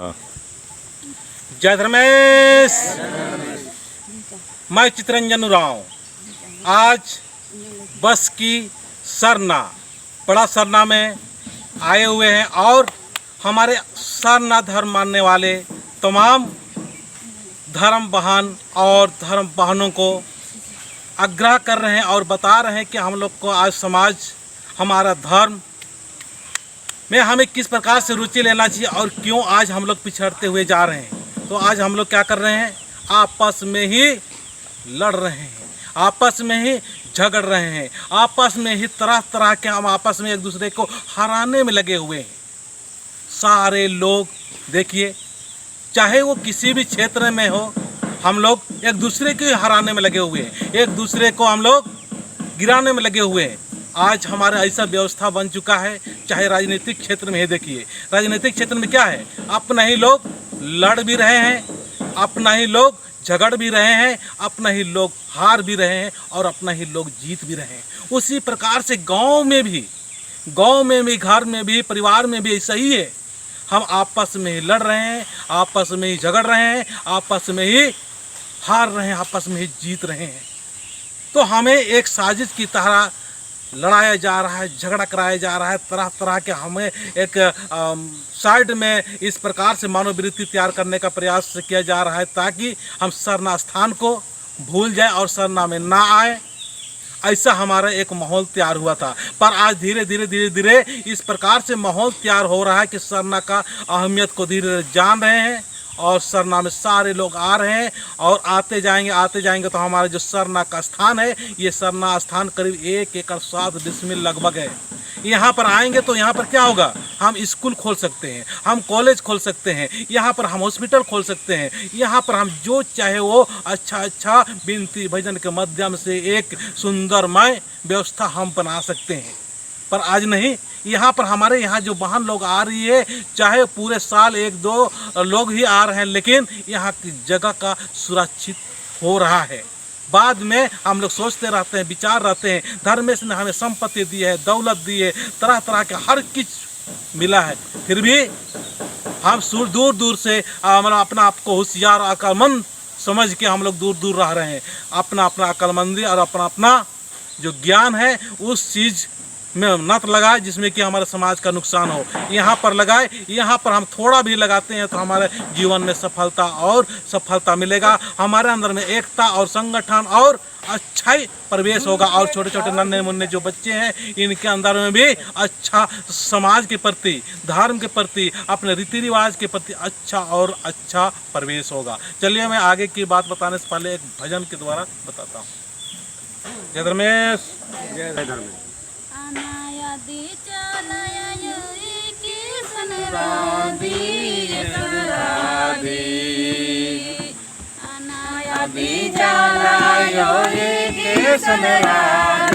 जय धर्मेश। मैं चितरंजन राव आज बस की सरना बड़ा सरना में आए हुए हैं और हमारे सरना धर्म मानने वाले तमाम धर्म बहन और धर्म बहनों को आग्रह कर रहे हैं और बता रहे हैं कि हम लोग को आज समाज हमारा धर्म में हमें किस प्रकार से रुचि लेना चाहिए और क्यों आज हम लोग पिछड़ते हुए जा रहे हैं। तो आज हम लोग क्या कर रहे हैं, आपस में ही लड़ रहे हैं, आपस में ही झगड़ रहे हैं, आपस में ही तरह तरह के हम आपस में एक दूसरे को हराने में लगे हुए हैं। सारे लोग देखिए, चाहे वो किसी भी क्षेत्र में हो, हम लोग एक दूसरे को हराने में लगे हुए हैं, एक दूसरे को हम लोग गिराने में लगे हुए हैं। आज हमारा ऐसा व्यवस्था बन चुका है, चाहे राजनीतिक क्षेत्र में ही देखिए, राजनीतिक क्षेत्र में क्या है, अपना ही लोग लड़ भी रहे हैं, अपना ही लोग झगड़ भी रहे हैं, अपना ही लोग हार भी रहे हैं और अपना ही लोग जीत भी रहे हैं। उसी प्रकार से गांव में भी, घर में भी, परिवार में भी ऐसा ही है। हम आपस में ही लड़ रहे हैं, आपस में ही झगड़ रहे हैं, आपस में ही हार रहे हैं, आपस में ही जीत रहे हैं। तो हमें एक साजिश की तरह लड़ाया जा रहा है, झगड़ा कराया जा रहा है, तरह तरह के हमें एक साइड में इस प्रकार से मनोवृत्ति तैयार करने का प्रयास किया जा रहा है ताकि हम सरना स्थान को भूल जाए और सरना में ना आए। ऐसा हमारा एक माहौल तैयार हुआ था, पर आज धीरे धीरे इस प्रकार से माहौल तैयार हो रहा है कि सरना का अहमियत को धीरे धीरे जान रहे हैं और सरना में सारे लोग आ रहे हैं और आते जाएंगे तो हमारा जो सरना का स्थान है, ये सरना स्थान करीब 1 एकड़ 7 डिसमिल लगभग है। यहाँ पर आएंगे तो यहाँ पर क्या होगा, हम स्कूल खोल सकते हैं, हम कॉलेज खोल सकते हैं, यहाँ पर हम हॉस्पिटल खोल सकते हैं, यहाँ पर हम जो चाहे वो अच्छा विनती भजन के माध्यम से एक सुंदरमय व्यवस्था हम बना सकते हैं। पर आज नहीं, यहाँ पर हमारे यहाँ जो वाहन लोग आ रही है, चाहे पूरे साल 1-2 लोग ही आ रहे हैं, लेकिन यहाँ की जगह का सुरक्षित हो रहा है। बाद में हम लोग सोचते रहते हैं, विचार रहते हैं, धर्मेश ने हमें संपत्ति दी है, दौलत दी है, तरह तरह के हर चीज़ मिला है, फिर भी हम दूर से मतलब अपना आप को होशियार अक्लमंद समझ के हम लोग दूर रह रहे हैं। अपना अक्लमंदी और अपना जो ज्ञान है उस चीज़ में नत लगाए जिसमें कि हमारे समाज का नुकसान हो, यहाँ पर लगाए। यहाँ पर हम थोड़ा भी लगाते हैं तो हमारे जीवन में सफलता मिलेगा, हमारे अंदर में एकता और संगठन और अच्छा ही प्रवेश होगा और छोटे छोटे नन्हे मुन्ने जो बच्चे हैं इनके अंदर में भी अच्छा समाज के प्रति, धर्म के प्रति, अपने रीति रिवाज के प्रति अच्छा प्रवेश होगा। चलिए मैं आगे की बात बताने से पहले एक भजन के द्वारा बताता हूँ। जय धर्मेश। जय धर्मेश। अनायादी चलाया कृष्ण राधे अनायादी चलाया कृष्ण राधे